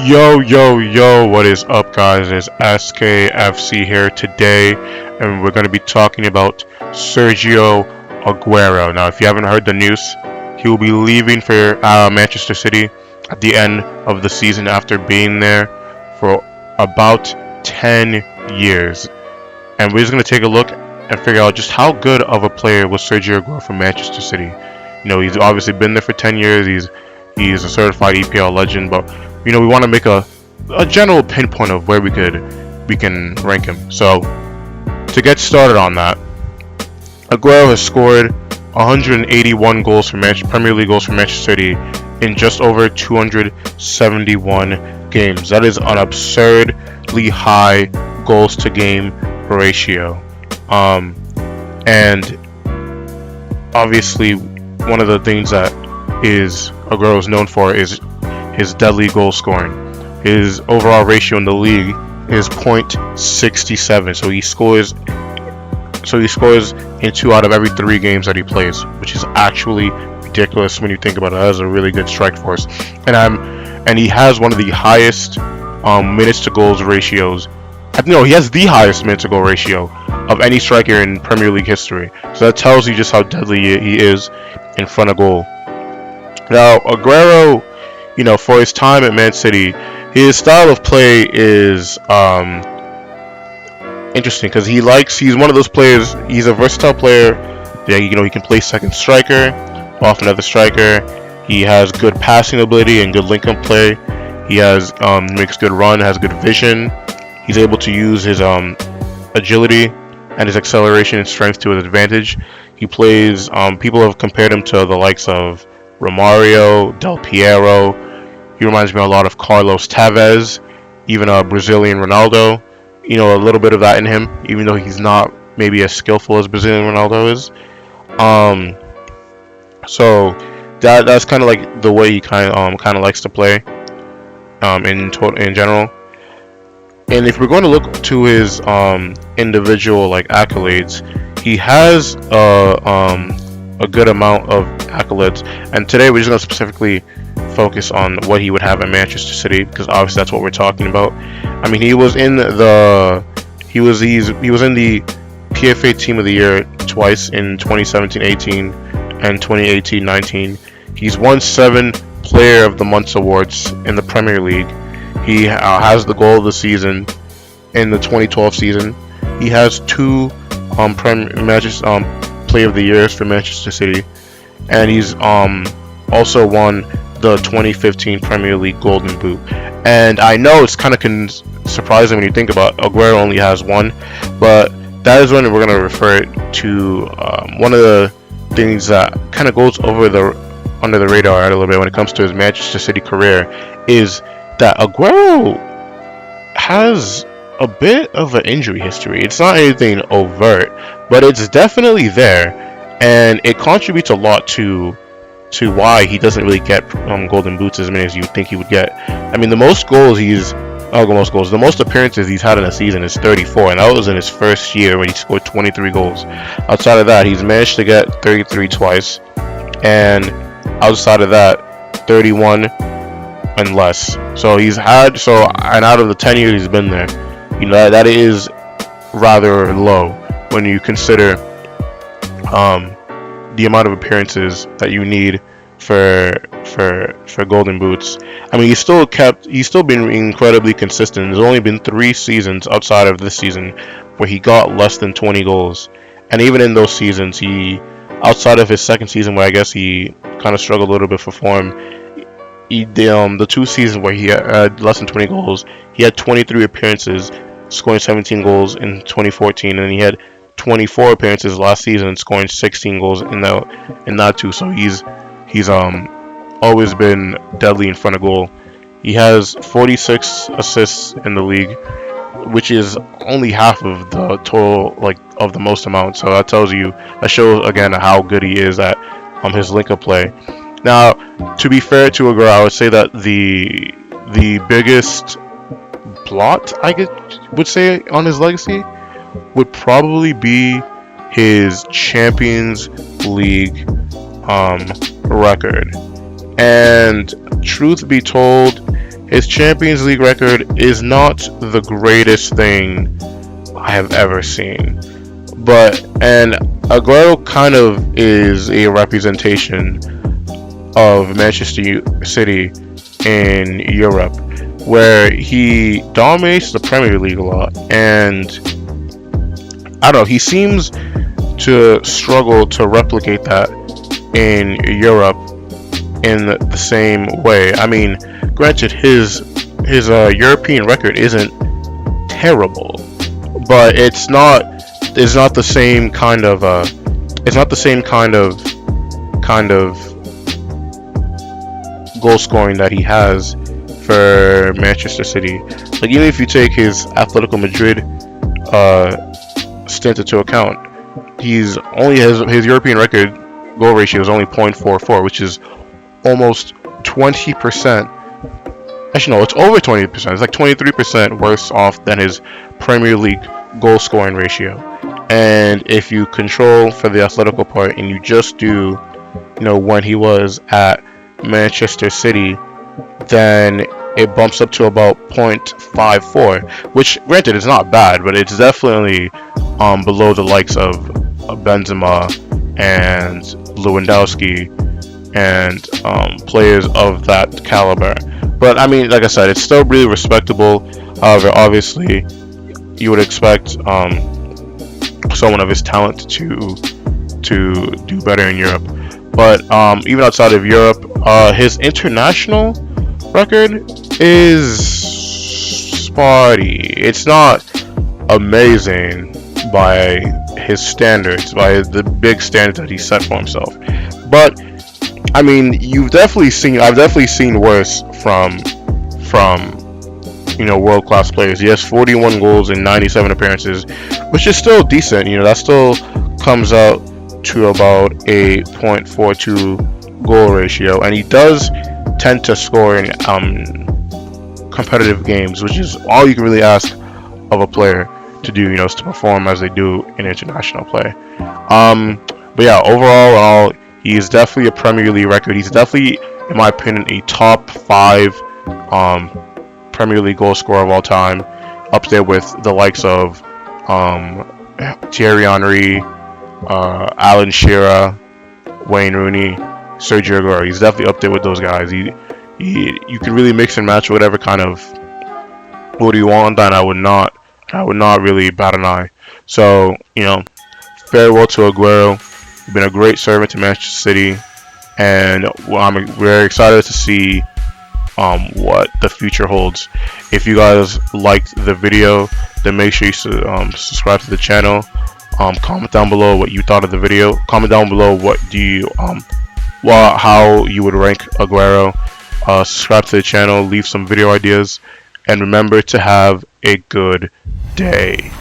Yo, yo, yo, what is up, guys? It's SKFC here today, and we're going to be talking about Sergio Aguero. Now, if you haven't heard the news, he will be leaving for Manchester City at the end of the season after being there for about 10 years. And we're just going to take a look and figure out just how good of a player was Sergio Aguero from Manchester City. You know, he's obviously been there for 10 years. He's a certified EPL legend, but we want to make a general pinpoint of where we can rank him. So to get started on that, Aguero has scored 181 goals for Premier League goals for Manchester City in just over 271 games. That is an absurdly high goals to game ratio. And obviously one of the things that Aguero is known for is his deadly goal scoring. His overall ratio in the league is .67. So he scores in 2 out of every 3 games that he plays, which is actually ridiculous when you think about it. That is a really good strike force. And he has one of the highest minutes to goals ratios. No, he has the highest minutes to goal ratio of any striker in Premier League history. So that tells you just how deadly he is in front of goal. Now, Aguero, for his time at Man City, his style of play is interesting because he's one of those players. He's a versatile player. Yeah, he can play second striker, off another striker. He has good passing ability and good link-up play. He makes good run, has good vision. He's able to use his agility and his acceleration and strength to his advantage. He plays. People have compared him to the likes of Romario, Del Piero. He reminds me a lot of Carlos Tevez, even a Brazilian Ronaldo. A little bit of that in him, even though he's not maybe as skillful as Brazilian Ronaldo is. So that's kind of like the way he kind of likes to play in general. And if we're going to look to his individual accolades, he has a good amount of accolades. And today we're just going to specifically focus on what he would have at Manchester City, because obviously that's what we're talking about. I mean, he was in the PFA Team of the Year twice in 2017-18 and 2018-19. He's won 7 Player of the Month awards in the Premier League. He has the goal of the season in the 2012 season. He has 2 Player of the Years for Manchester City, and he's also won the 2015 Premier League Golden Boot. And I know it's kind of surprising when you think about Aguero only has 1, but that is when we're going to refer to one of the things that kind of goes under the radar a little bit when it comes to his Manchester City career, is that Aguero has a bit of an injury history. It's not anything overt, but it's definitely there, and it contributes a lot to why he doesn't really get golden boots as many as you think he would get. I mean, the most appearances he's had in a season is 34, and that was in his first year when he scored 23 goals. Outside of that, he's managed to get 33 twice, and outside of that, 31 and less. So and out of the 10 years he's been there, that is rather low when you consider the amount of appearances that you need for golden boots. I mean, he's still been incredibly consistent. There's only been 3 seasons outside of this season where he got less than 20 goals, and even in those seasons, outside of his second season where I guess he kind of struggled a little bit for form, the 2 seasons where he had less than 20 goals, he had 23 appearances, scoring 17 goals in 2014, and he had 24 appearances last season, scoring 16 goals in that too. So he's always been deadly in front of goal. He has 46 assists in the league, which is only half of the total, of the most amount. So that shows again how good he is at his link-up play. Now, to be fair to Aguero, I would say that the biggest blot I would say on his legacy would probably be his Champions League record. And truth be told, his Champions League record is not the greatest thing I have ever seen. And Aguero kind of is a representation of Manchester City in Europe, where he dominates the Premier League a lot, and I don't know, he seems to struggle to replicate that in Europe in the same way. I mean, granted, his European record isn't terrible, but it's not the same kind of goal scoring that he has for Manchester City. Like, even if you take his Atletico Madrid stint into account, his European record goal ratio is only 0.44, which is almost 20%. Actually, no, it's over 20%. It's like 23% worse off than his Premier League goal scoring ratio. And if you control for the Atletico part and you just do, when he was at Manchester City, then it bumps up to about 0.54, which, granted, is not bad, but it's definitely below the likes of Benzema and Lewandowski and players of that caliber. But I mean, like I said, it's still really respectable. However, obviously, you would expect someone of his talent to do better in Europe. But even outside of Europe, his international record is spotty. It's not amazing by his standards, by the big standards that he set for himself. But I mean, I've definitely seen worse from world-class players. He has 41 goals in 97 appearances, which is still decent. That still comes out to about a 0.42 goal ratio, and he does tend to score in competitive games, which is all you can really ask of a player to do, to perform as they do in international play. But yeah, overall, he is definitely a Premier League record. He's definitely, in my opinion, a top 5 Premier League goal scorer of all time, up there with the likes of Thierry Henry, Alan Shearer, Wayne Rooney, Sergio Aguero. He's definitely up there with those guys. You can really mix and match whatever kind of what do you want, and I would not really bat an eye. So, farewell to Aguero. You've been a great servant to Manchester City, and I'm very excited to see what the future holds. If you guys liked the video, then make sure you subscribe to the channel. Comment down below what you thought of the video. Comment down below how you would rank Aguero. Subscribe to the channel, leave some video ideas, and remember to have a good day.